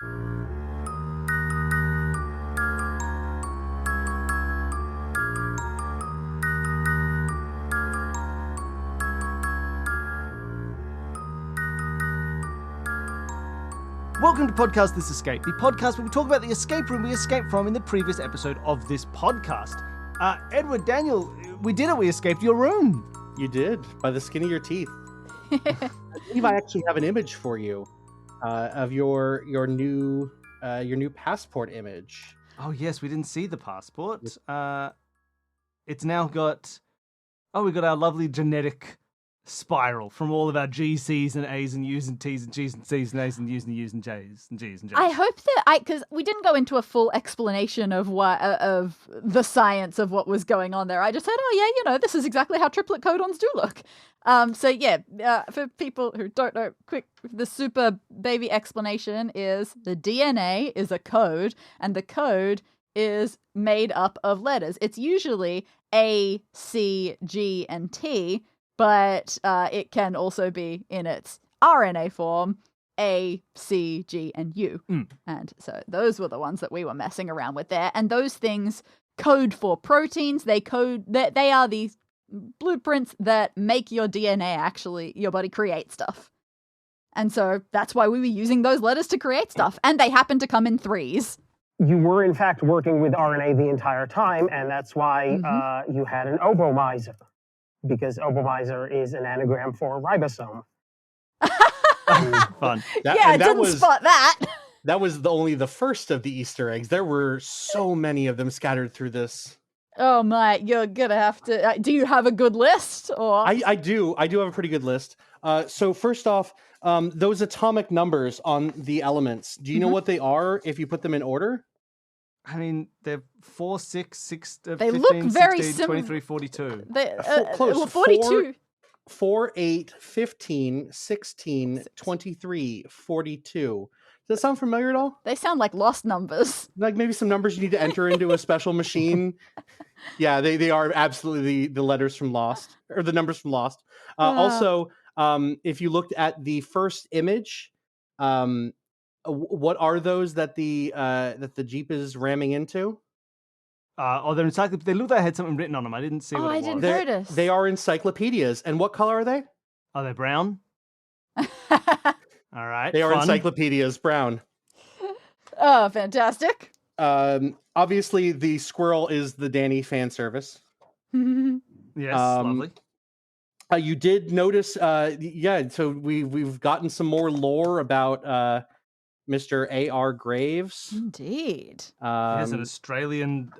Welcome to Podcast This Escape, the podcast where we talk about the escape room we escaped from in the previous episode of this podcast. Edward, Daniel, we did it. We escaped your room. You did, by the skin of your teeth. I believe I actually have an image for you of your new passport image. Oh yes, we didn't see the passport. It's now got. Oh, we got our lovely genetic spiral from all of our G, C's, and A's and U's and T's and G's and C's and A's and U's and U's and J's and G's and J's. I hope that because we didn't go into a full explanation of what of the science of what was going on there. I just said, oh yeah, this is exactly how triplet codons do look. For people who don't know, the super baby explanation is the DNA is a code, and the code is made up of letters. It's usually A, C, G, and T. But it can also be in its RNA form, A, C, G, and U. And so those were the ones that we were messing around with there. And those things code for proteins. They are these blueprints that make your DNA your body create stuff. And so that's why we were using those letters to create stuff. And they happen to come in threes. You were, in fact, working with RNA the entire time, and that's why you had an ovomizer. Because ovomizer is an anagram for ribosome. Fun. Spot that. That was only the first of the Easter eggs. There were so many of them scattered through this. Oh my, you're gonna have to. Do you have a good list? Or I do have a pretty good list. So first off, those atomic numbers on the elements. Do you know what they are if you put them in order? I mean, they're 4, 6, 6, they 15, look very 16, similar. 23, 42. Close. 42. 4, 8, 15, 16, 23, 42. Does that sound familiar at all? They sound like lost numbers. Like maybe some numbers you need to enter into a special machine. Yeah, they are absolutely the letters from Lost, or the numbers from Lost. Also, if you looked at the first image, what are those that the Jeep is ramming into? They're encyclopedias. They look like they had something written on them. I didn't see what it was. I didn't notice. They are encyclopedias. And what color are they? Are they brown? All right. They are encyclopedias, brown. Oh, fantastic. Obviously, the squirrel is the Danny fan service. Yes, lovely. You did notice, so we've gotten some more lore about Mr. A.R. Graves. Indeed. He's an Australian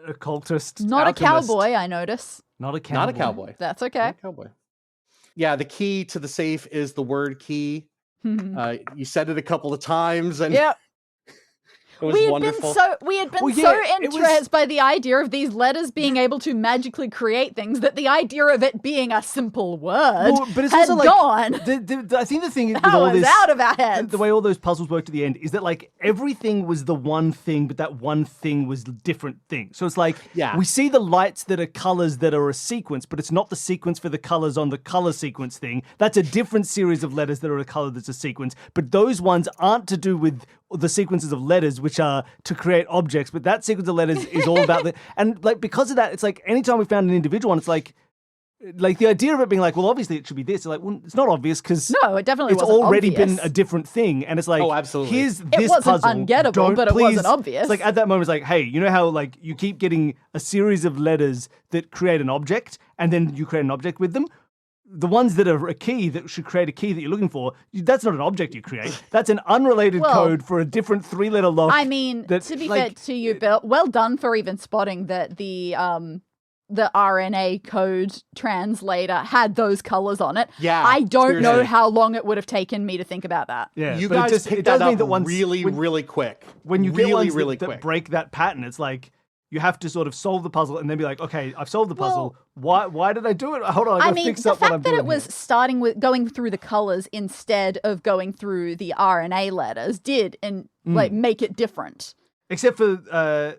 occultist. Not alchemist. a cowboy, I notice. Not a cowboy. Not a cowboy. That's okay. Not a cowboy. Yeah, the key to the safe is the word key. You said it a couple of times, and yep. It was wonderful. We had been so entranced by the idea of these letters being able to magically create things that the idea of it being a simple word but it's had also gone. I think the thing with that all was this, out of our heads. The way all those puzzles work to the end is that like everything was the one thing, but that one thing was a different thing. So it's like we see the lights that are colors that are a sequence, but it's not the sequence for the colors on the color sequence thing. That's a different series of letters that are a color that's a sequence. But those ones aren't to do with the sequences of letters, which are to create objects, but that sequence of letters is all about and like because of that, it's like anytime we found an individual one, it's like the idea of it being like, well, obviously it should be this. It's like, well, it's not obvious because no, it definitely it's wasn't already obvious. been a different thing, and it's like, oh, absolutely. Here's it this wasn't puzzle. ungettable, but it wasn't obvious. It's like at that moment, it's like, hey, you know how like you keep getting a series of letters that create an object, and then you create an object with them. The ones that are a key that should create a key that you're looking for, that's not an object you create. That's an unrelated code for a different 3-letter lock. I mean, to be fair to you, Bill, well done for even spotting that the RNA code translator had those colors on it. Yeah, I don't know how long it would have taken me to think about that. Yeah, you but guys picked that up really quick. When you get ones really that quick. break that pattern, it's like you have to sort of solve the puzzle and then be like, okay, I've solved the puzzle. Why did I do it? Hold on, I gotta fix up what I'm doing. The fact that it was starting with going through the colors instead of going through the RNA letters did make it different. Except for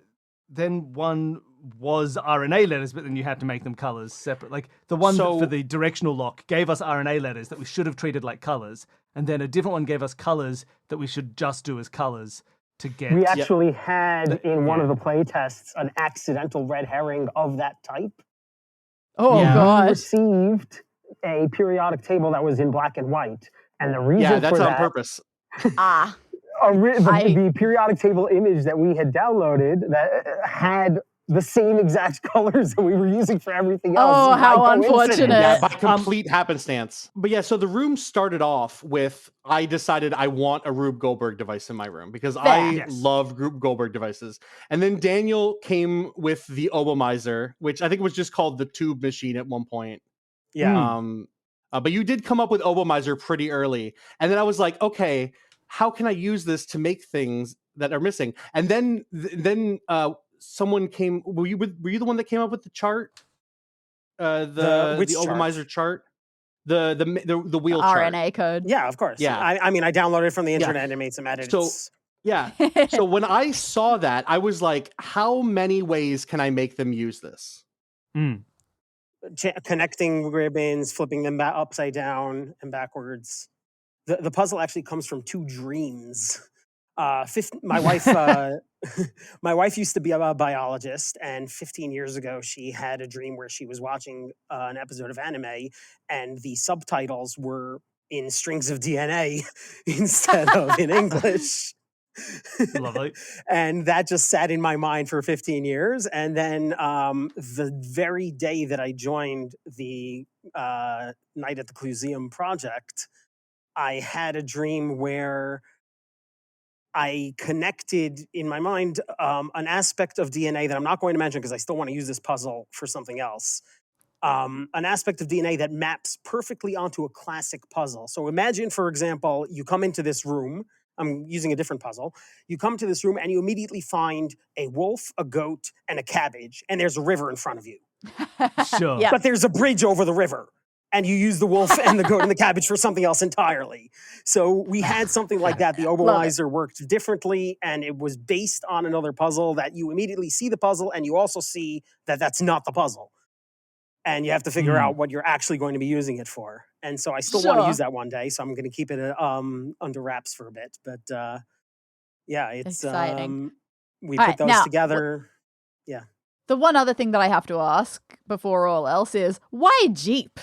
then one was RNA letters, but then you had to make them colors separate. Like the one for the directional lock gave us RNA letters that we should have treated like colors, and then a different one gave us colors that we should just do as colors to get. We actually had in one of the play tests an accidental red herring of that type. Oh, God. We received a periodic table that was in black and white. And the reason that's for on that, purpose. the periodic table image that we had downloaded that had the same exact colors that we were using for everything else. Oh, how unfortunate. Yeah, by complete happenstance. But yeah, so the room started off with, I decided I want a Rube Goldberg device in my room because I love Rube Goldberg devices. And then Daniel came with the Obomizer, which I think was just called the tube machine at one point. Yeah. But you did come up with Obomizer pretty early. And then I was like, okay, how can I use this to make things that are missing? And then someone came. Were you the one that came up with the chart? The Obomizer chart? The wheel chart. RNA code. Yeah, of course. Yeah. I mean, I downloaded it from the internet and made some edits. So so when I saw that, I was like, how many ways can I make them use this? Connecting ribbons, flipping them upside down and backwards. The puzzle actually comes from two dreams. My wife, my wife used to be a biologist, and 15 years ago, she had a dream where she was watching an episode of anime, and the subtitles were in strings of DNA instead of in English. Lovely. And that just sat in my mind for 15 years. And then the very day that I joined the Night at the Clue-seum project, I had a dream where I connected in my mind an aspect of DNA that I'm not going to mention because I still want to use this puzzle for something else. An aspect of DNA that maps perfectly onto a classic puzzle. So imagine, for example, you come into this room. I'm using a different puzzle. You come to this room and you immediately find a wolf, a goat, and a cabbage, and there's a river in front of you. Sure. Yeah. But there's a bridge over the river. And you use the wolf and the goat and the cabbage for something else entirely. So we had something like that. The Obomizer worked differently, and it was based on another puzzle that you immediately see the puzzle, and you also see that that's not the puzzle. And you have to figure out what you're actually going to be using it for. And so I still want to use that one day, so I'm going to keep it under wraps for a bit. But yeah, it's exciting. We put those together. Yeah. The one other thing that I have to ask before all else is, why Jeep?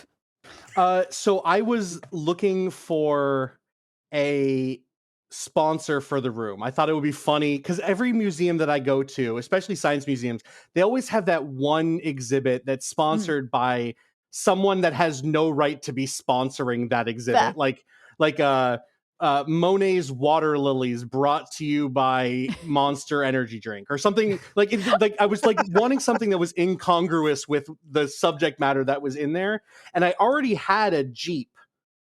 So I was looking for a sponsor for the room. I thought it would be funny because every museum that I go to, especially science museums, they always have that one exhibit that's sponsored by someone that has no right to be sponsoring that exhibit. Like Monet's water lilies brought to you by Monster Energy Drink or something. Like I was like wanting something that was incongruous with the subject matter that was in there, and I already had a Jeep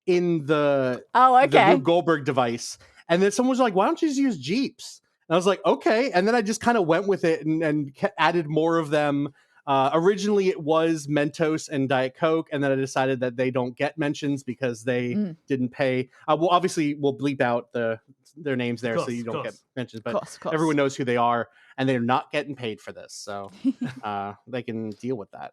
in the Rube Goldberg device, and then someone was like, "Why don't you just use Jeeps?" And I was like, "Okay," and then I just kind of went with it and added more of them. Originally, it was Mentos and Diet Coke, and then I decided that they don't get mentions because they didn't pay. Well, obviously, we'll bleep out their names there so you don't get mentions, but everyone knows who they are, and they're not getting paid for this, so they can deal with that.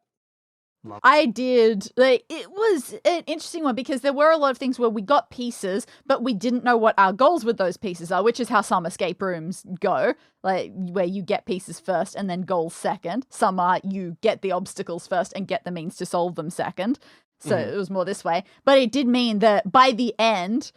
I did. Like, it was an interesting one because there were a lot of things where we got pieces, but we didn't know what our goals with those pieces are, which is how some escape rooms go, like where you get pieces first and then goals second. Some are you get the obstacles first and get the means to solve them second. So it was more this way. But it did mean that by the end,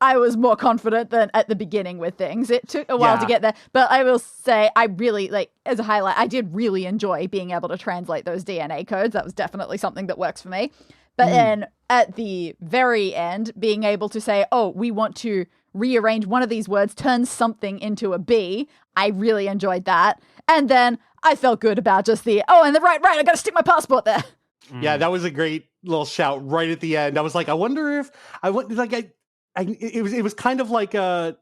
I was more confident than at the beginning with things. It took a while to get there, but I will say I really, like, as a highlight, I did really enjoy being able to translate those DNA codes. That was definitely something that works for me. But then at the very end, being able to say, oh, we want to rearrange one of these words, turn something into a B, I really enjoyed that. And then I felt good about just the, and the right, I got to stick my passport there. Yeah, that was a great little shout right at the end. I was like, I wonder if it was kind of like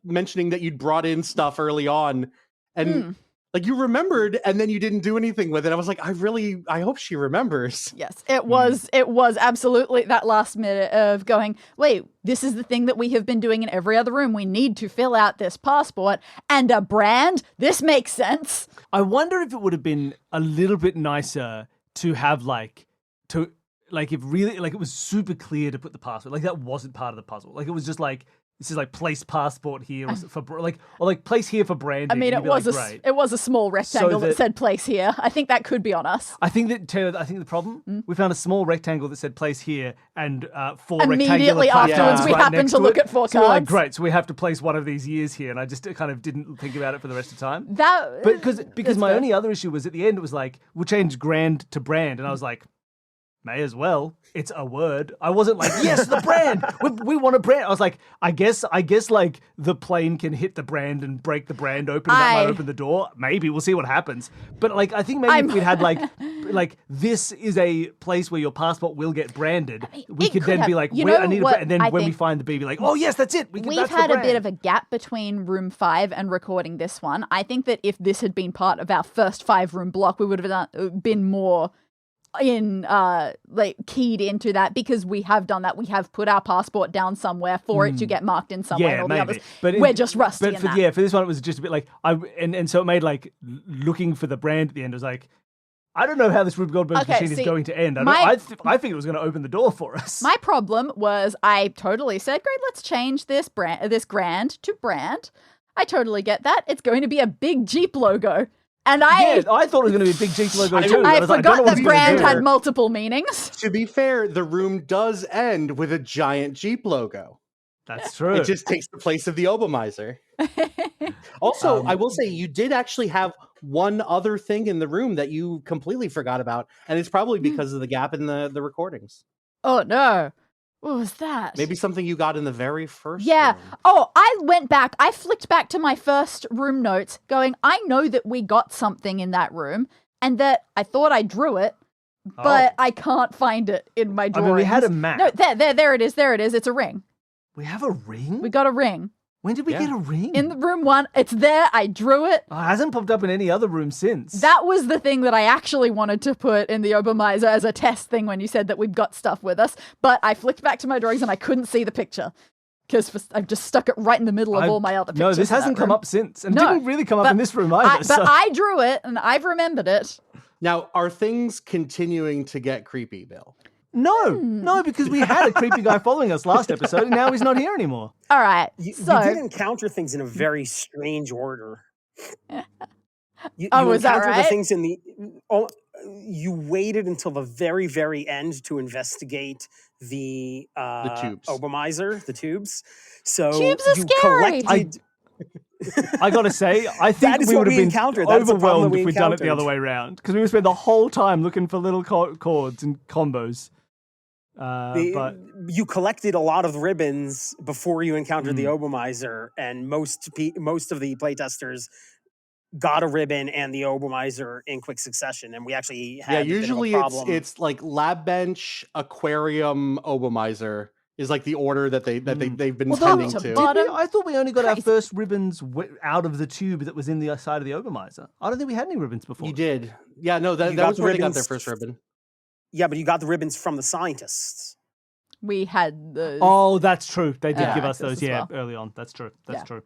mentioning that you'd brought in stuff early on, and Like you remembered and then you didn't do anything with it. I was like, I hope she remembers. Yes, it was absolutely that last minute of going, wait, this is the thing that we have been doing in every other room. We need to fill out this passport and a brand. This makes sense. I wonder if it would have been a little bit nicer to have if really like it was super clear to put the passport. Like that wasn't part of the puzzle. Like it was just like this is like place passport here or place here for branding. I mean, it was a small rectangle that said place here. I think that could be on us. I think the problem we found a small rectangle that said place here and 4 immediately rectangular afterwards we right happened to look at 4 cards. So we're like, great, so we have to place one of these years here, and I just kind of didn't think about it for the rest of the time. Because my only other issue was at the end it was like we'll change grand to brand, and I was like, may as well. It's a word. I wasn't like, yes, the brand. We want a brand. I was like, I guess like the plane can hit the brand and break the brand open, and that might open the door. Maybe we'll see what happens. But like, I think maybe if we'd had like this is a place where your passport will get branded. We could then be like, I need a brand. And then when we find the B, be like, oh yes, that's it. We've had a bit of a gap between room 5 and recording this one. I think that if this had been part of our first 5-room block, we would have been more keyed into that, because we have done that. We have put our passport down somewhere for it to get marked in some way, and all the others. But we're just rusty. For this one, it was just a bit like and so it made like looking for the brand at the end. It was like, I don't know how this Rube Goldberg machine is going to end. I think it was going to open the door for us. My problem was I totally said, great, let's change this grand to brand. I totally get that. It's going to be a big Jeep logo. And I thought it was going to be a big Jeep logo too. I forgot that brand had multiple meanings. To be fair, the room does end with a giant Jeep logo. That's true. It just takes the place of the Obomizer. Also, I will say you did actually have one other thing in the room that you completely forgot about, and it's probably because of the gap in the recordings. Oh no. What was that? Maybe something you got in the very first room. Oh, I flicked back to my first room notes going, I know that we got something in that room and that I thought I drew it, but I can't find it in my drawings. I mean, we had a map. No, there it is. It's a ring. We have a ring? We got a ring. When did we get a ring? In the room 1. It's there. I drew it. Oh, it hasn't popped up in any other room since. That was the thing that I actually wanted to put in the Obomizer as a test thing when you said that we've got stuff with us. But I flicked back to my drawings and I couldn't see the picture because I've just stuck it right in the middle of all my other pictures. No, this hasn't come up since. And didn't really come up in this room either. But I drew it and I've remembered it. Now, are things continuing to get creepy, Bill? No, because we had a creepy guy following us last episode, and now he's not here anymore. All right, you did encounter things in a very strange order. You was that right? The things in the. You waited until the very, very end to investigate the tubes, Obomizer, the tubes. So tubes are scary. I gotta say, I think we would have been overwhelmed if we'd done it the other way around, because we would spend the whole time looking for little chords and combos. But you collected a lot of ribbons before you encountered the Obomizer, and most of the playtesters got a ribbon and the Obomizer in quick succession, and we actually had usually a bit of a problem. It's like lab bench, aquarium, Obomizer is like the order that they've been tending to. I thought we only got our first ribbons out of the tube that was in the side of the Obomizer. I don't think we had any ribbons before. You did. Yeah, no, that was where they got their first ribbon. Yeah, but you got the ribbons from the scientists. We had the. Oh, that's true. They did give us those, early on. That's true. That's true.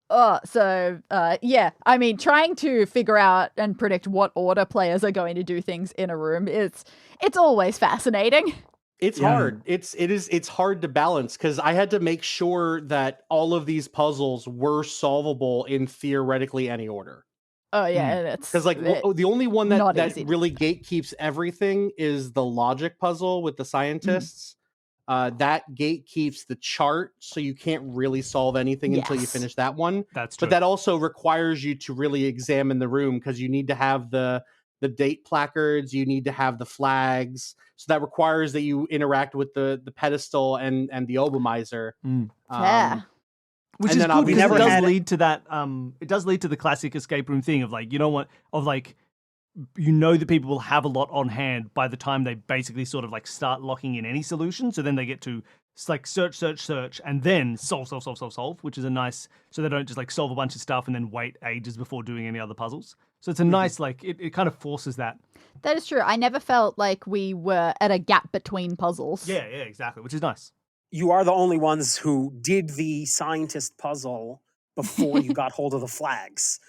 I mean, trying to figure out and predict what order players are going to do things in a room, it's always fascinating. It's hard. It's hard to balance, because I had to make sure that all of these puzzles were solvable in theoretically any order. Oh yeah, it's because the only one that really gatekeeps everything is the logic puzzle with the scientists. That gatekeeps the chart, so you can't really solve anything until you finish that one. That's true. But that also requires you to really examine the room, because you need to have the date placards, you need to have the flags. So that requires that you interact with the pedestal and the Obomizer. Which is good, because it does lead to that. It does lead to the classic escape room thing of like, that people will have a lot on hand by the time they basically sort of like start locking in any solution. So then they get to It's like search, and then solve, which is a nice, so they don't just like solve a bunch of stuff and then wait ages before doing any other puzzles. So it's a nice, like, it kind of forces that. That is true. I never felt like we were at a gap between puzzles. Yeah, exactly, which is nice. You are the only ones who did the scientist puzzle before you got hold of the flags.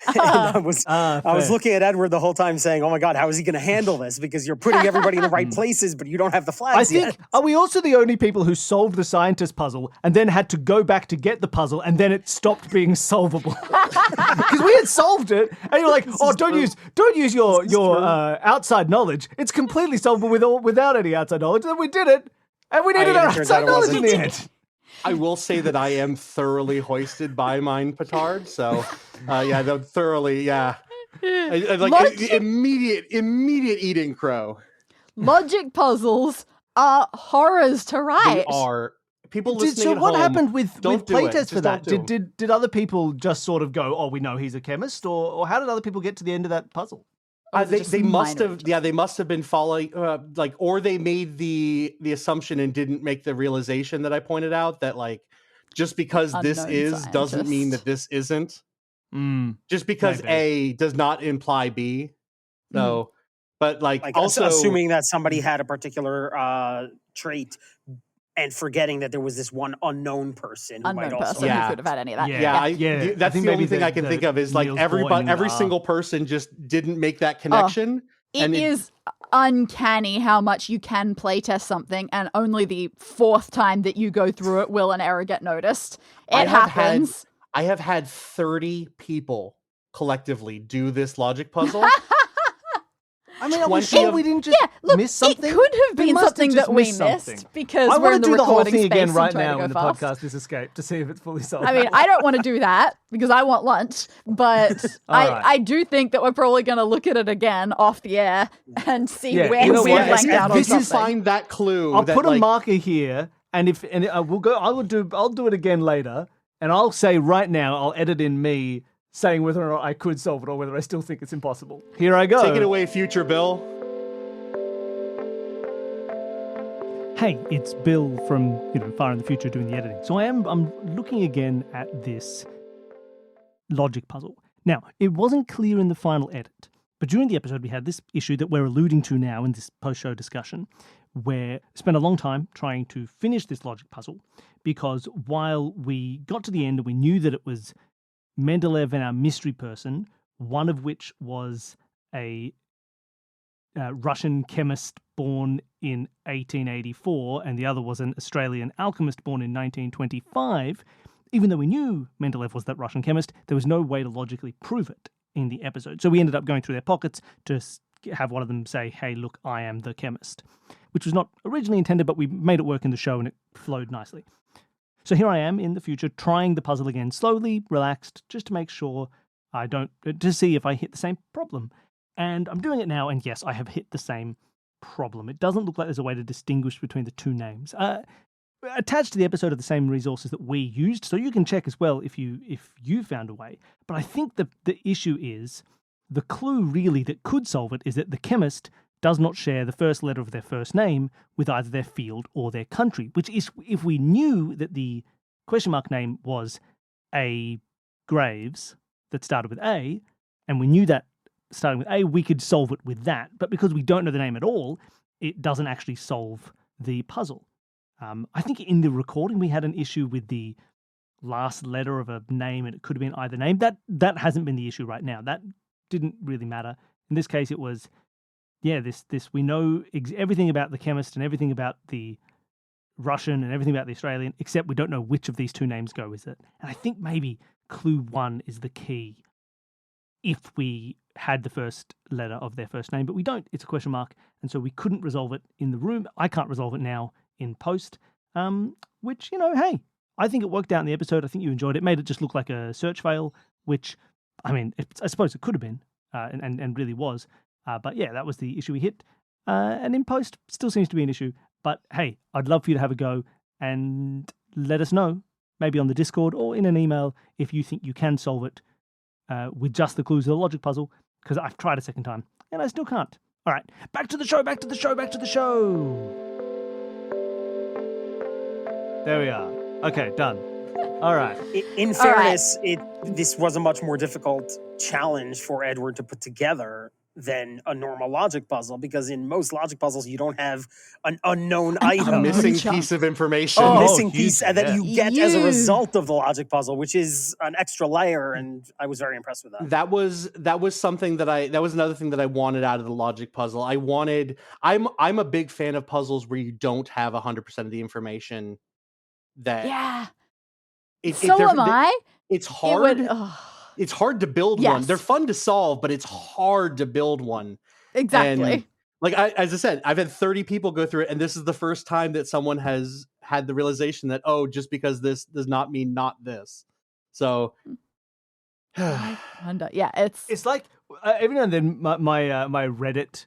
And I was looking at Edward the whole time saying, oh my God, how is he going to handle this? Because you're putting everybody in the right places, but you don't have the flags yet. Are we also the only people who solved the scientist puzzle and then had to go back to get the puzzle and then it stopped being solvable? Because we had solved it and you're like, don't use your outside knowledge. It's completely solvable without any outside knowledge. And we did it. And we needed our outside knowledge in the end. I will say that I am thoroughly hoisted by Mind Petard, so thoroughly, yeah. I like immediate eating crow. Logic puzzles are horrors to write. They are. People listening So at what home, happened with playtests for that? Don't do 'em. Did other people just sort of go, oh, we know he's a chemist, or how did other people get to the end of that puzzle? They must have been following, or they made the assumption and didn't make the realization that I pointed out that like just because this doesn't mean that this isn't. Just because maybe. A does not imply B. So, but like also assuming that somebody had a particular trait and forgetting that there was this one unknown person who might also who could have had any of that. That's the only thing I can think of is like every single person just didn't make that connection. It is uncanny how much you can playtest something and only the fourth time that you go through it will an error get noticed. It happens. I have had 30 people collectively do this logic puzzle. I mean, are we sure we didn't just miss something? It could have been something that we missed because I we're in the do the whole recording thing space again right now in in the podcast, this escape, to see if it's fully solved. I mean, I don't want to do that because I want lunch, but I do think that we're probably going to look at it again off the air and see where we blanked out on something. Find that clue. I'll put a marker here, and we'll go. I'll do it again later, and I'll say right now, I'll edit in me saying whether or not I could solve it or whether I still think it's impossible. Here I go. Take it away, future Bill. Hey, it's Bill from, far in the future doing the editing. So I'm looking again at this logic puzzle. Now, it wasn't clear in the final edit, but during the episode we had this issue that we're alluding to now in this post-show discussion, where I spent a long time trying to finish this logic puzzle because while we got to the end and we knew that it was Mendeleev and our mystery person, one of which was a Russian chemist born in 1884, and the other was an Australian alchemist born in 1925, even though we knew Mendeleev was that Russian chemist, there was no way to logically prove it in the episode. So we ended up going through their pockets to have one of them say, hey, look, I am the chemist, which was not originally intended, but we made it work in the show and it flowed nicely. So here I am in the future trying the puzzle again, slowly, relaxed, just to make sure to see if I hit the same problem. And I'm doing it now, and yes, I have hit the same problem. It doesn't look like there's a way to distinguish between the two names. Attached to the episode are the same resources that we used, so you can check as well if you found a way. But I think the issue is, the clue really that could solve it is that the chemist does not share the first letter of their first name with either their field or their country, which is, if we knew that the question mark name was A. Graves that started with A, and we knew that starting with A, we could solve it with that. But because we don't know the name at all, it doesn't actually solve the puzzle. I think in the recording we had an issue with the last letter of a name, and it could have been either name. That hasn't been the issue right now. That didn't really matter. In this case, it was, this we know everything about the chemist and everything about the Russian and everything about the Australian, except we don't know which of these two names go with it. And I think maybe clue 1 is the key if we had the first letter of their first name, but we don't. It's a question mark, and so we couldn't resolve it in the room. I can't resolve it now in post, which, hey, I think it worked out in the episode. I think you enjoyed it. Made it just look like a search fail, which, I mean, I suppose it could have been, and really was. But yeah, that was the issue we hit. And in post, still seems to be an issue. But hey, I'd love for you to have a go and let us know, maybe on the Discord or in an email, if you think you can solve it with just the clues of the logic puzzle, because I've tried a second time and I still can't. All right, back to the show. There we are. Okay, done. All right. In fairness, this was a much more difficult challenge for Edward to put together than a normal logic puzzle, because in most logic puzzles you don't have an unknown item, A missing chunk. piece of information. a Oh, missing huge, piece that you get as a Huge. result of the logic puzzle, which is an extra layer, and I was very impressed with that. That was something that was another thing that I wanted out of the logic puzzle. I'm a big fan of puzzles where you don't have 100% of the information. That Yeah. it, So am I. It's It hard. would, It's hard to build one. Yes. They're fun to solve, but it's hard to build one. exactly. And like as I said, I've had 30 people go through it, and this is the first time that someone has had the realization that, oh, just because this does not mean not this. So I wonder. Yeah, It's like every now and then my Reddit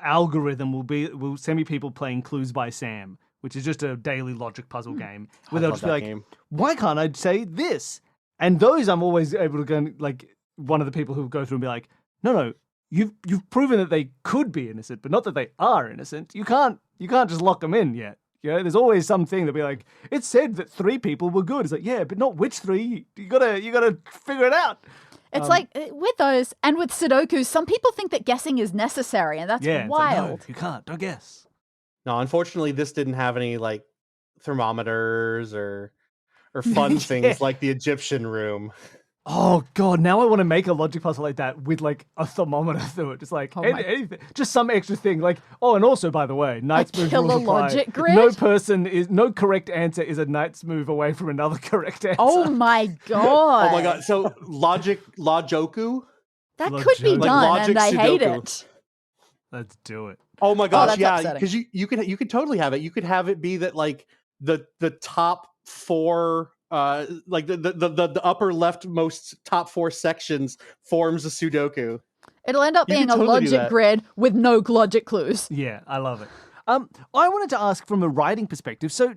algorithm will send me people playing Clues by Sam, which is just a daily logic puzzle game where they'll love just be that like, game. why can't I say this? And those I'm always able to go, like, one of the people who go through and be like, no, you've proven that they could be innocent, but not that they are innocent. You can't just lock them in yet. You know, there's always something that be like, it said that 3 people were good. It's like, yeah, but not which 3. You gotta figure it out. It's like with those and with Sudoku, some people think that guessing is necessary, and that's Yeah, it's like, no, wild. you can't. Don't guess. no, unfortunately, this didn't have any like thermometers or fun things like the Egyptian room. Oh god, now I want to make a logic puzzle like that with like a thermometer through it. Just like Oh my- anything, just some extra thing. Like, oh, and also by the way, knight's move killer rules apply. logic grid? No correct answer is a knight's move away from another correct answer. Oh my god! Oh my god! So Lojoku. that could be Like done, logic and I hate Sudoku. it. Let's do it. Oh my gosh! that's Yeah, upsetting. because you could totally have it. You could have it be that like the top 4. Like the upper leftmost top 4 sections forms a Sudoku. It'll end up You being could a totally do logic that. grid with no logic clues. Yeah, I love it. I wanted to ask from a writing perspective. So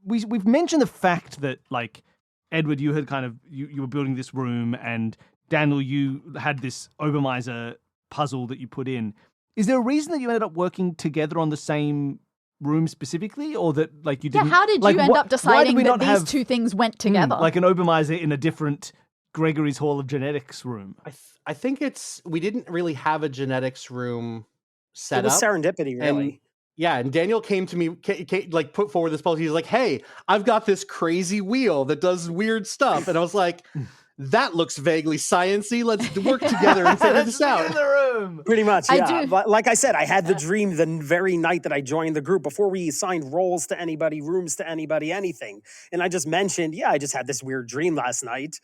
we've mentioned the fact that like Edward, you had kind of you were building this room, and Daniel, you had this Obermeiser puzzle that you put in. Is there a reason that you ended up working together on the same room specifically, or that like you didn't? Yeah, how did like, you end wh- up why did deciding we that not these have, two things went together? like an Obermeiser in a different Gregory's Hall of Genetics room? I think we didn't really have a genetics room set It was up. serendipity, really. And Daniel came to me, like put forward this proposal. He's like, "Hey, I've got this crazy wheel that does weird stuff," and I was like, "That looks vaguely sciencey. Let's work together and figure this Get in out." the room. Pretty much, I yeah. do- But like I said, I had the dream the very night that I joined the group, before we assigned roles to anybody, rooms to anybody, anything. And I just mentioned, yeah, I just had this weird dream last night.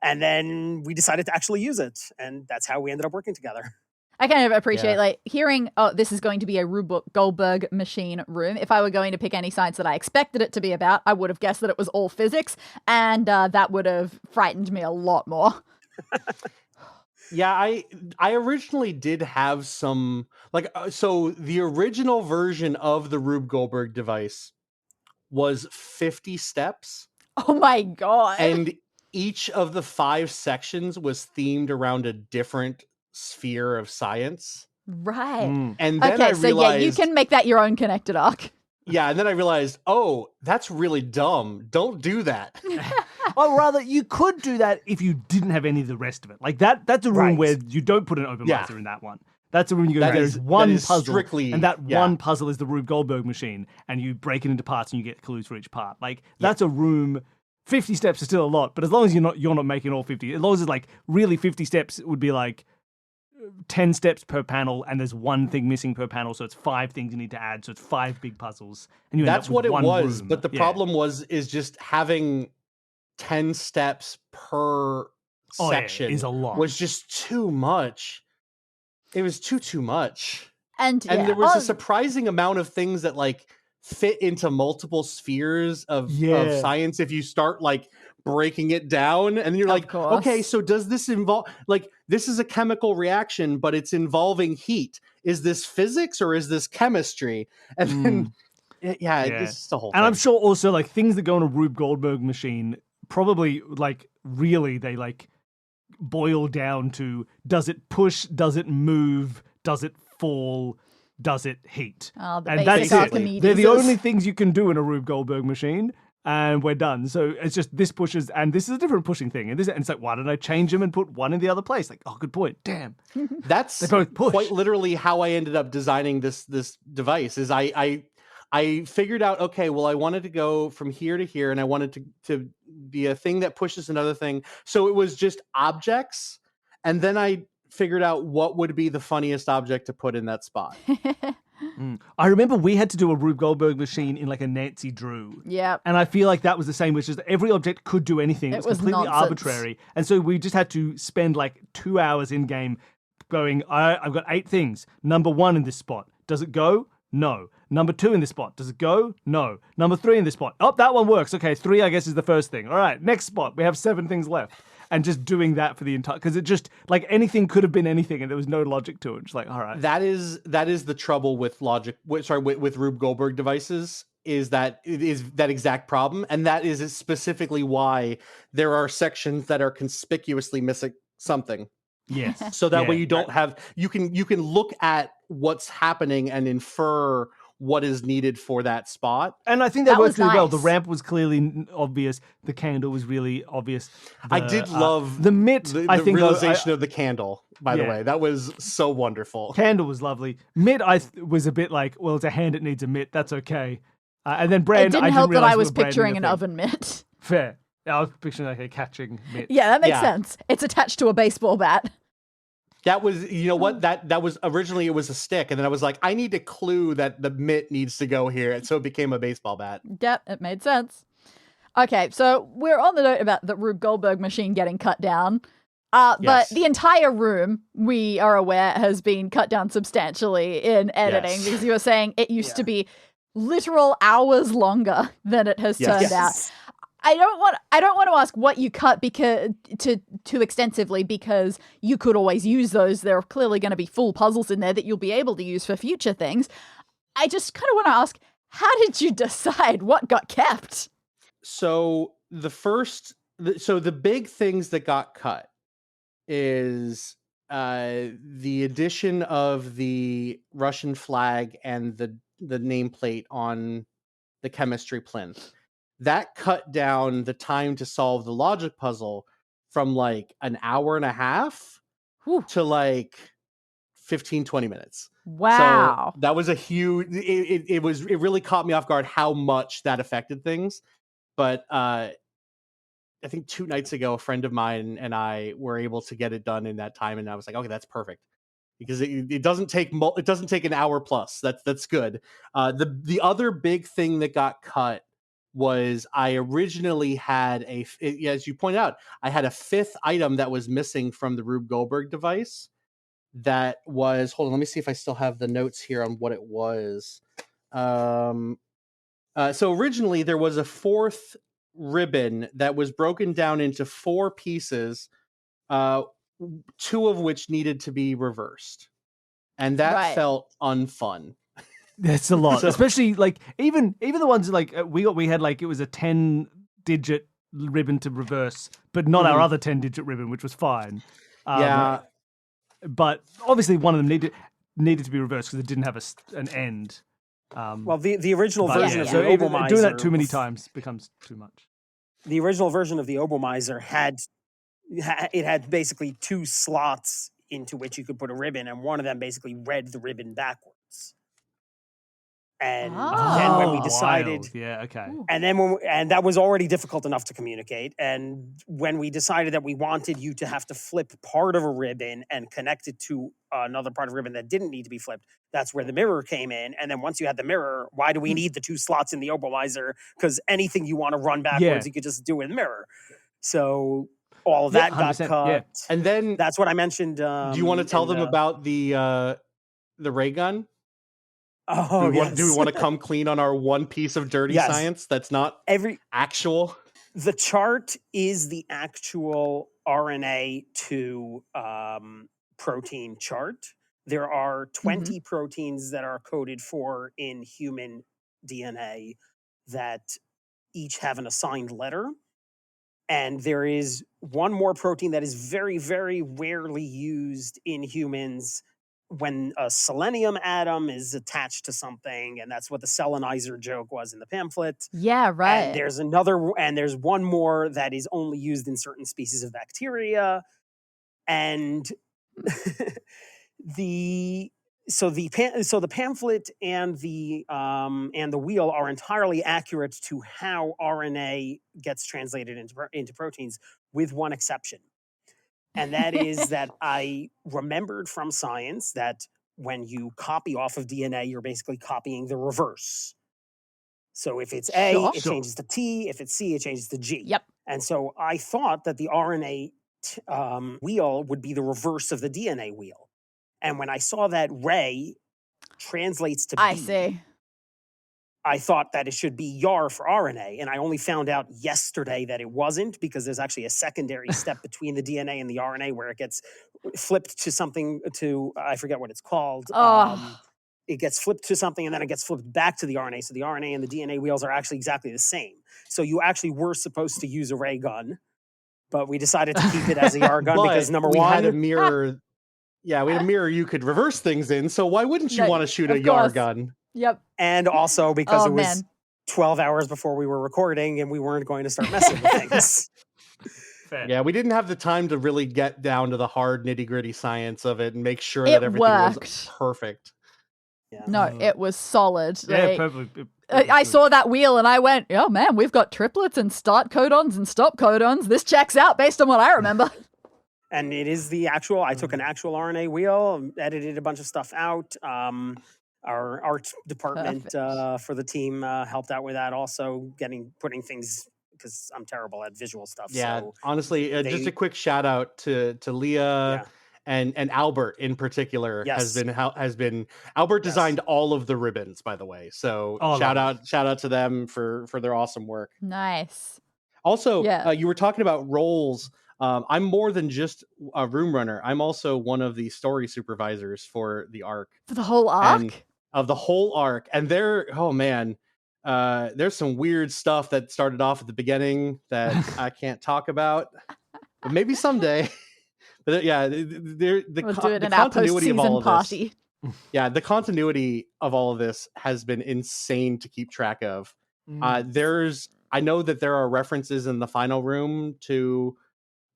And then we decided to actually use it. And that's how we ended up working together. I kind of appreciate Yeah. like hearing, oh, this is going to be a Rube Goldberg machine room. If I were going to pick any science that I expected it to be about, I would have guessed that it was all physics, and that would have frightened me a lot more. Yeah, I originally did have some so the original version of the Rube Goldberg device was 50 steps, Oh my god! and each of the 5 sections was themed around a different sphere of science. Right. Mm. And then Okay, I so yeah, realized, you can make that your own connected arc. yeah, and then I realized, oh, that's really dumb. Don't do that. Or rather, you could do that if you didn't have any of the rest of it. Like that's a room Right. where you don't put an Obermeiser Yeah. in that one. That's a room you go, That there's is- one that is puzzle, strictly- and that yeah. one puzzle is the Rube Goldberg machine, and you break it into parts and you get clues for each part. Like that's a room. 50 steps is still a lot, but as long as you're not making all 50, as long as it's like really 50 steps, it would be like 10 steps per panel, and there's one thing missing per panel, so it's 5 things you need to add, so it's 5 big puzzles. And you end That's up with what it one was, room. but the Yeah. problem is just having 10 steps per Oh, yeah, section is a lot. was just too much. It was too much. And And yeah, there was oh, a surprising amount of things that like fit into multiple spheres of Yeah. science if you start like breaking it down, and you're Of like, course. okay, so does this involve, like, this is a chemical reaction but it's involving heat, is this physics or is this chemistry? And then Yeah. it's just a whole And I'm thing. sure also like things that go in a Rube Goldberg machine probably like really they like boil down to, does it push, does it move, does it fall, does it heat? Oh, the And basic that's it. Archimedes. They're the only things you can do in a Rube Goldberg machine. And we're done. So it's just this pushes, and this is a different pushing thing. And it's like, why don't I change them and put one in the other place? Like, oh, good point. Damn. That's They both push. quite literally how I ended up designing this device. Is I figured out, okay, well, I wanted to go from here to here, and I wanted to be a thing that pushes another thing. So it was just objects, and then I figured out what would be the funniest object to put in that spot. I remember we had to do a Rube Goldberg machine in like a Nancy Drew. Yeah. And I feel like that was the same, which is that every object could do anything. It was completely nonsense. arbitrary. And so we just had to spend like 2 hours in game going, I've got 8 things. Number 1 in this spot. Does it go? No. Number 2 in this spot. Does it go? No. Number 3 in this spot. Oh, that one works. Okay, 3 I guess is the first thing. All right, next spot. We have 7 things left. And just doing that for the entire, because it just, like, anything could have been anything and there was no logic to it. Just like, all right. That is the trouble with with Rube Goldberg devices, is that it is that exact problem. And that is specifically why there are sections that are conspicuously missing something. Yes. So that way you don't have, you can look at what's happening and infer what is needed for that spot. And I think that worked was really well. The nice. ramp was clearly obvious. The candle was really obvious. I did love the mitt. the I think realization of the candle, by the Yeah. way. That was so wonderful. Candle was lovely. Mitt, was a bit like, well, it's a hand. It needs a mitt. That's okay. And then Brand, It didn't I help that realize I we was were branding picturing a an thing. oven mitt. Fair. I was picturing like a catching mitt. Yeah, that makes Yeah. sense. It's attached to a baseball bat. That was, you know what, that was originally, it was a stick, and then I was like, I need a clue that the mitt needs to go here, and so it became a baseball bat. Yep, it made sense. Okay, so we're on the note about the Rube Goldberg machine getting cut down. But Yes. the entire room, we are aware, has been cut down substantially in editing, Yes. because you were saying it used to be literal hours longer than it has Yes. turned out. I don't want to ask what you cut because too extensively, because you could always use those. There are clearly going to be full puzzles in there that you'll be able to use for future things. I just kind of want to ask, how did you decide what got kept? So the big things that got cut is the addition of the Russian flag and the nameplate on the chemistry plinth. That cut down the time to solve the logic puzzle from like an hour and a half to like 15-20 minutes. Wow. So that was a huge, it really caught me off guard how much that affected things. But I think 2 nights ago, a friend of mine and I were able to get it done in that time, and I was like, okay, that's perfect, because it doesn't take an hour plus. That's good. The other big thing that got cut was I originally had as you point out, I had a 5th item that was missing from the Rube Goldberg device. That was, hold on, let me see if I still have the notes here on what it was. So originally there was a 4th ribbon that was broken down into 4 pieces, 2 of which needed to be reversed, and that felt unfun. That's a lot, especially like even the ones like we had like it was a 10-digit ribbon to reverse, but not our other 10-digit ribbon, which was fine. But obviously one of them needed to be reversed because it didn't have an end. Well, the original version of the even Obomizer, doing that too many times becomes too much. The original version of the Obomizer had basically 2 slots into which you could put a ribbon, and one of them basically read the ribbon backwards. And then when we decided, and that was already difficult enough to communicate. And when we decided that we wanted you to have to flip part of a ribbon and connect it to another part of a ribbon that didn't need to be flipped, that's where the mirror came in. And then once you had the mirror, why do we need the 2 slots in the Obomizer? Because anything you want to run backwards, you could just do in the mirror. So all of that got cut. Yeah. And then that's what I mentioned. Do you want to tell them about the ray gun? Oh, do we want to come clean on our one piece of dirty science that's not actual? The chart is the actual RNA to protein chart. There are 20 proteins that are coded for in human DNA that each have an assigned letter. And there is one more protein that is very, very rarely used in humans, when a selenium atom is attached to something, and that's what the selenizer joke was in the pamphlet. Yeah, right. And there's one more that is only used in certain species of bacteria. And the pamphlet and the wheel are entirely accurate to how RNA gets translated into proteins, with one exception. And that is that I remembered from science that when you copy off of DNA, you're basically copying the reverse. So if it's A, Sure. it changes to T. If it's C, it changes to G. Yep. And so I thought that the RNA wheel would be the reverse of the DNA wheel. And when I saw that Ray translates to I B, see. I thought that it should be YAR for RNA. And I only found out yesterday that it wasn't, because there's actually a secondary step between the DNA and the RNA where it gets flipped to something I forget what it's called. Oh. It gets flipped to something and then it gets flipped back to the RNA. So the RNA and the DNA wheels are actually exactly the same. So you actually were supposed to use a ray gun, but we decided to keep it as a YAR gun because number we one, had a mirror. Yeah, we had a mirror you could reverse things in. So why wouldn't you No, want to shoot of a YAR course. gun? Yep. and also because Oh, it was man. 12 hours before we were recording and we weren't going to start messing with things. Fair. Yeah, we didn't have the time to really get down to the hard nitty gritty science of it and make sure It that everything was worked. perfect. Yeah. No, it was solid. Yeah, Like, perfectly. I saw that wheel and I went, oh man, we've got triplets and start codons and stop codons. This checks out based on what I remember. And it is the actual, I took an actual RNA wheel, edited a bunch of stuff out. Our art department for the team helped out with that also, putting things, because I'm terrible at visual stuff. Yeah, so honestly, just a quick shout out to Leah and Albert in particular. Yes. has been Albert designed all of the ribbons, by the way. So shout out to them for their awesome work. Nice. Also, you were talking about roles. I'm more than just a room runner. I'm also one of the story supervisors for the arc. For the whole arc? Of the whole arc. And there's some weird stuff that started off at the beginning that I can't talk about, but maybe someday. But yeah, We'll do it in the our continuity of all post-season of party. this. Yeah, the continuity of all of this has been insane to keep track of. I know that there are references in the final room to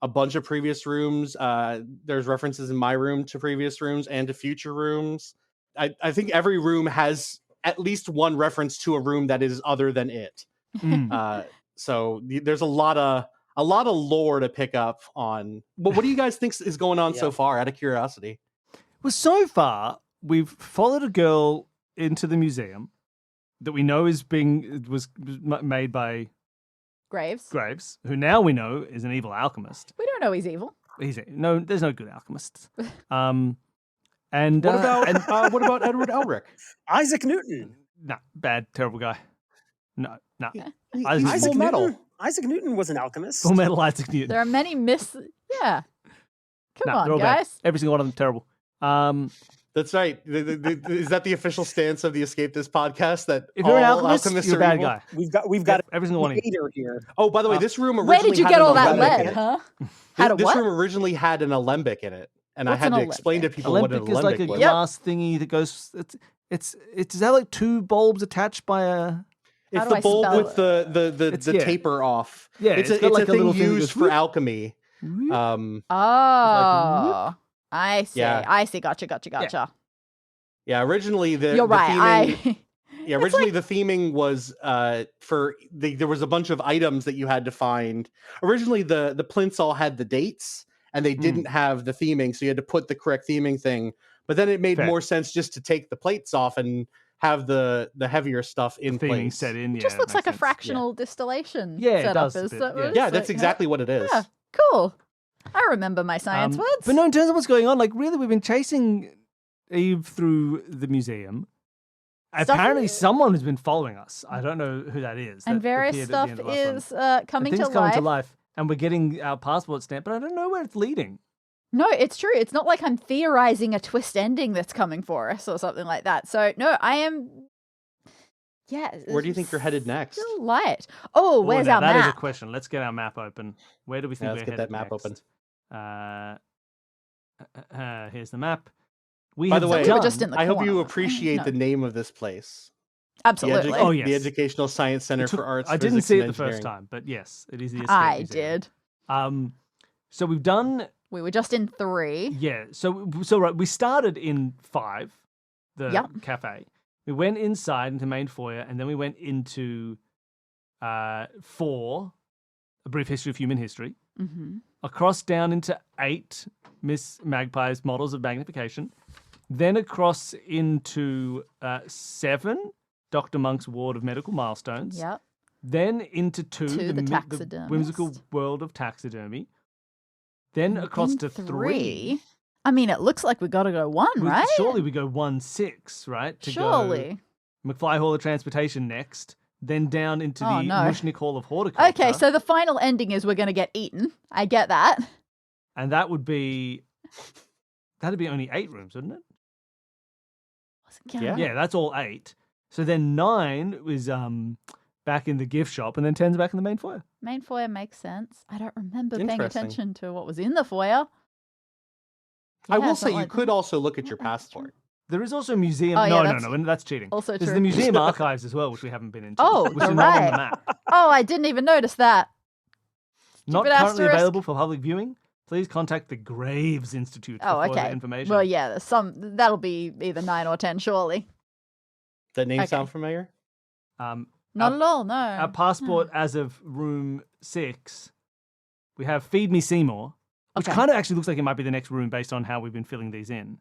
a bunch of previous rooms. There's references in my room to previous rooms and to future rooms. I think every room has at least one reference to a room that is other than it. So there's a lot of lore to pick up on. But what do you guys think is going on so far, out of curiosity? Well, so far we've followed a girl into the museum that we know was made by Graves, who now we know is an evil alchemist. We don't know he's evil. There's no good alchemists. And what about Edward Elric? Isaac Newton. Nah, bad, terrible guy. No. He's Full Metal. Isaac Newton was an alchemist. Full Metal Isaac Newton. There are many Yeah. Come on, they're all guys. bad. Every single one of them terrible. That's right. Is that the official stance of the Escape This podcast? That if you're an all alchemist, you're a bad guy. We've got every single one of you here. Oh, by the way, this room originally Where did you had get an all that alembic lead, in it. huh? This room originally had an alembic in it, and What's I had an to explain to people alembic what an is like alembic a was. glass thingy that goes. It's is that like two bulbs attached by a? It's How do the I bulb spell with the taper off. Yeah, it's got a like a thing little thing that used goes for whoop. alchemy. Oh, I see. Yeah. I see. Gotcha. Yeah, originally You're right. theming, originally the theming was there was a bunch of items that you had to find. Originally the plinths all had the dates and they didn't have the theming, so you had to put the correct theming thing. But then it made more sense just to take the plates off and have the heavier stuff in place. Set in. It just looks like a fractional distillation it setup. does a bit, Yeah, that's exactly what it is. Yeah, cool. I remember my science words. But no, in terms of what's going on, like really, we've been chasing Eve through the museum. Apparently, someone has been following us. I don't know who that is. And That various appeared at the stuff end of last is one. coming And to things coming life. to life, and we're getting our passport stamped, but I don't know where it's leading. No, it's true. It's not like I'm theorizing a twist ending that's coming for us or something like that. So no, I am. Yeah. Where do you think you're headed next? Still light. Oh, where's now our that map? is a question. Let's get our map open. Where do we think Let's we're get that headed map next? open. Here's the map. By the way, we were just in the I hope you corner. appreciate the name of this place. Absolutely. Oh, yes. The Educational Science Center for Arts. I didn't Physics, see and it the first Engineering. time, but yes, it is the Escape I Museum. did. So we've done. We were just in 3. Yeah. So right, we started in 5, the cafe. We went inside into main foyer, and then we went into 4, A Brief History of Human History. Mm-hmm. Across down into 8, Miss Magpie's Models of Magnification. Then across into 7, Dr. Monk's Ward of Medical Milestones. Yep. Then into 2, the Whimsical World of Taxidermy. Then across to 3. I mean, it looks like we got to go 1, right? Surely we go 1-6, right? Surely. Go McFly Hall of Transportation next. Then down into the Mushnick Hall of Horticulture. Okay, so the final ending is we're going to get eaten. I get that. And that'd be only 8 rooms, wouldn't it? Yeah. Yeah, that's all 8. So then 9 was back in the gift shop, and then 10's back in the main foyer. Main foyer makes sense. I don't remember paying attention to what was in the foyer. I will say you could also look at your passport. There is also a museum. No, that's cheating. Also There's true. the museum archives as well, which we haven't been into. Oh, which are not on the map. Oh, I didn't even notice that. Not currently available for public viewing. Please contact the Graves Institute for further information. Well, yeah, that'll be either 9 or 10, surely. That name sound familiar? Not at all, no. Our passport as of room 6, we have Feed Me Seymour, which kind of actually looks like it might be the next room based on how we've been filling these in.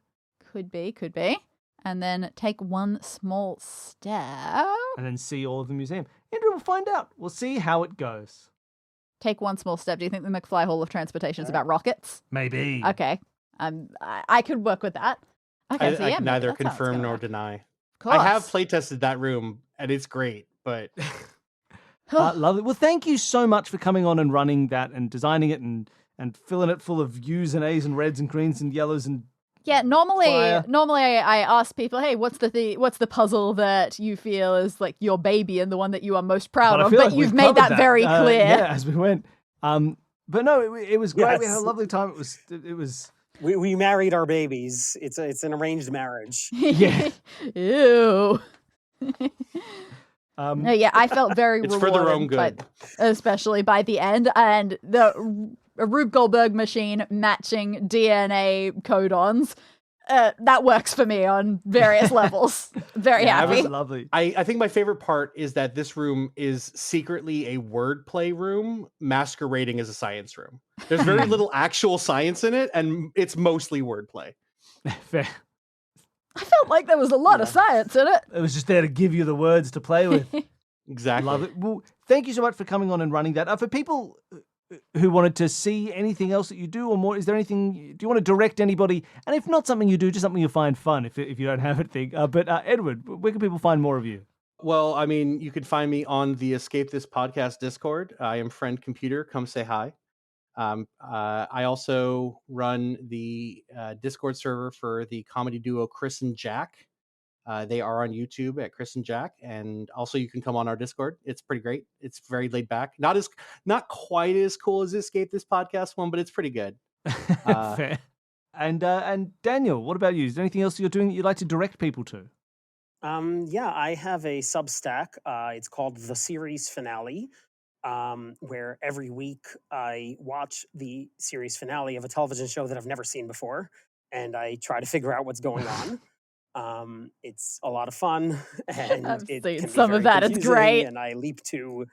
Could be. And then take 1 small step. And then see all of the museum. Andrew, we'll find out. We'll see how it goes. Take 1 small step. Do you think the McFly Hall of Transportation is about rockets? Maybe. Okay. I could work with that. Okay, I can neither confirm nor deny. Of course. I have playtested that room, and it's great, but... Lovely. Well, thank you so much for coming on and running that and designing it and filling it full of U's and A's and reds and greens and yellows and normally I ask people, hey, what's the puzzle that you feel is like your baby and the one that you are most proud of? But you've made that very clear. Yeah, as we went. But no, it was great. Yes. We had a lovely time. It was. We married our babies. It's an arranged marriage. Yeah. Ew. No, yeah, I felt very it's rewarded, for their own good, especially by the end, and the Rube Goldberg machine matching DNA codons. That works for me on various levels. Very happy. That was lovely. I think my favorite part is that this room is secretly a wordplay room masquerading as a science room. There's very little actual science in it, and it's mostly wordplay. Fair. I felt like there was a lot of science in it. It was just there to give you the words to play with. Exactly. Love it. Well, thank you so much for coming on and running that. For people who wanted to see anything else that you do or more, is there anything, do you want to direct anybody? And if not something you do, just something you find fun if you don't have anything. But Edward, where can people find more of you? Well, I mean, you can find me on the Escape This Podcast Discord. I am Friend Computer. Come say hi. I also run the Discord server for the comedy duo Chris and Jack. They are on YouTube at Chris and Jack, and also you can come on our Discord. It's pretty great. It's very laid back. Not quite as cool as Escape This Podcast one, but it's pretty good. Fair. And Daniel, what about you? Is there anything else you're doing that you'd like to direct people to? Yeah, I have a Substack. It's called The Series Finale, where every week I watch the series finale of a television show that I've never seen before, and I try to figure out what's going on. It's a lot of fun, and I've it seen can be some very of that. It's confusing, great, and I leap to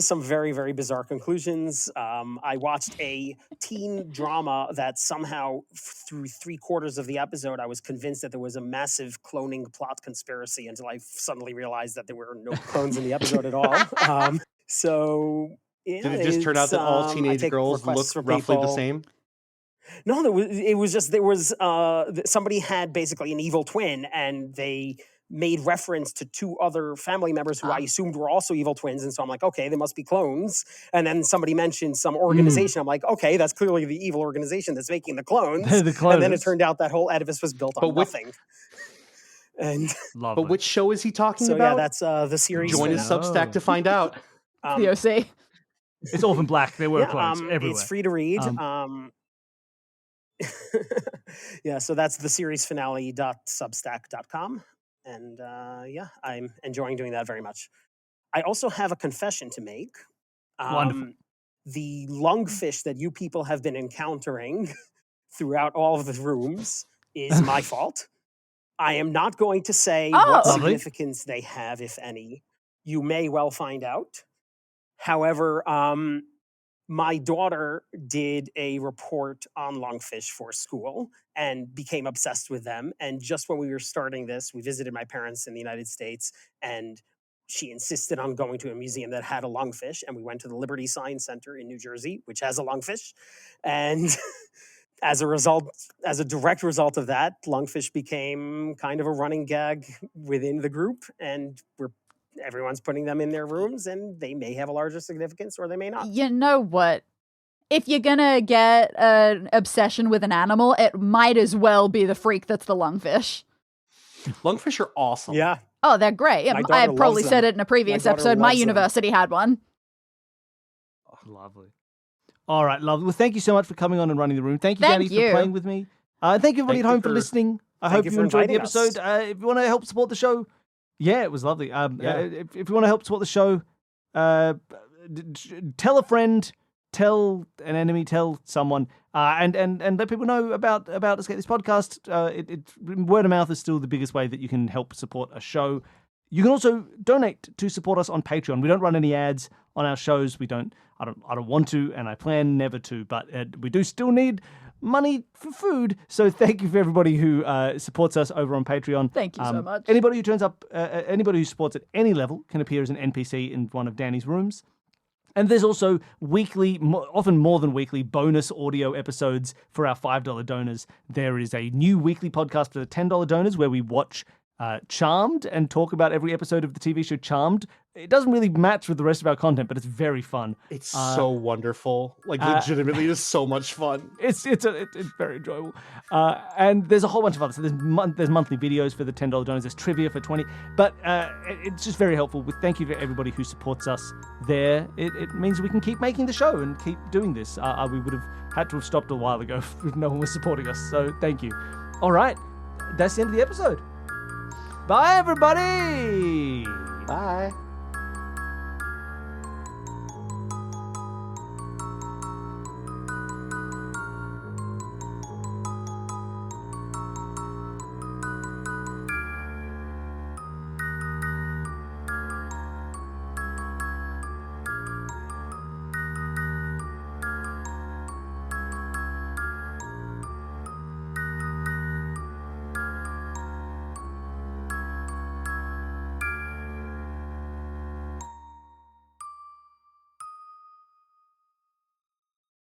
some very, very bizarre conclusions. I watched a teen drama that somehow, through 3/4 of the episode, I was convinced that there was a massive cloning plot conspiracy until I suddenly realized that there were no clones in the episode at all. So yeah, did it just turn out that all teenage girls look roughly the same? No, it was just there was somebody had basically an evil twin, and they made reference to 2 other family members who I assumed were also evil twins, and so I'm like, okay, they must be clones. And then somebody mentioned some organization. I'm like, okay, that's clearly the evil organization that's making the clones. The clones. And then it turned out that whole edifice was built on nothing. And but which show is he talking so about? Yeah, that's the series. Join his Substack to find out. The OC. It's Orphan Black. There were clones everywhere. It's free to read. Yeah, so that's the series finale.substack.com. And yeah, I'm enjoying doing that very much. I also have a confession to make. Wonderful. The lungfish that you people have been encountering throughout all of the rooms is my fault. I am not going to say what Oh. Lovely. significance they have, if any. You may well find out. However, my daughter did a report on lungfish for school and became obsessed with them. And just when we were starting this, we visited my parents in the United States, and she insisted on going to a museum that had a lungfish. And we went to the Liberty Science Center in New Jersey, which has a lungfish. And as a direct result of that, lungfish became kind of a running gag within the group. And everyone's putting them in their rooms, and they may have a larger significance or they may not. You know what? If you're gonna get an obsession with an animal, it might as well be the freak that's the lungfish. Lungfish are awesome. Yeah. Oh, they're great. My I daughter probably loves said them. it in a previous My daughter episode. My loves them. university had one. Oh, lovely. All right, lovely. Well, thank you so much for coming on and running the room. Thank you, Thank Danny, you. for playing with me. Thank you, everybody Thank at you home for for- listening. I Thank hope you you for enjoyed the inviting us. episode. If you want to help support the show, yeah, it was lovely. If you want to help support the show, tell a friend, tell an enemy, tell someone, and let people know about Escape This Podcast. Word of mouth is still the biggest way that you can help support a show. You can also donate to support us on Patreon. We don't run any ads on our shows. I don't want to, and I plan never to. But we do still need money for food. So thank you for everybody who supports us over on Patreon. Thank you so much. Anybody who turns up, anybody who supports at any level can appear as an NPC in one of Danny's rooms. And there's also weekly, often more than weekly, bonus audio episodes for our $5 donors. There is a new weekly podcast for the $10 donors where we watch Charmed and talk about every episode of the TV show Charmed. It doesn't really match with the rest of our content, but it's very fun. It's so wonderful. Like, legitimately, it's so much fun. It's very enjoyable. And there's a whole bunch of others. So there's monthly videos for the $10 donors. There's trivia for $20. But it's just very helpful. Thank you to everybody who supports us there. It means we can keep making the show and keep doing this. We would have had to have stopped a while ago if no one was supporting us. So thank you. All right. That's the end of the episode. Bye, everybody. Bye.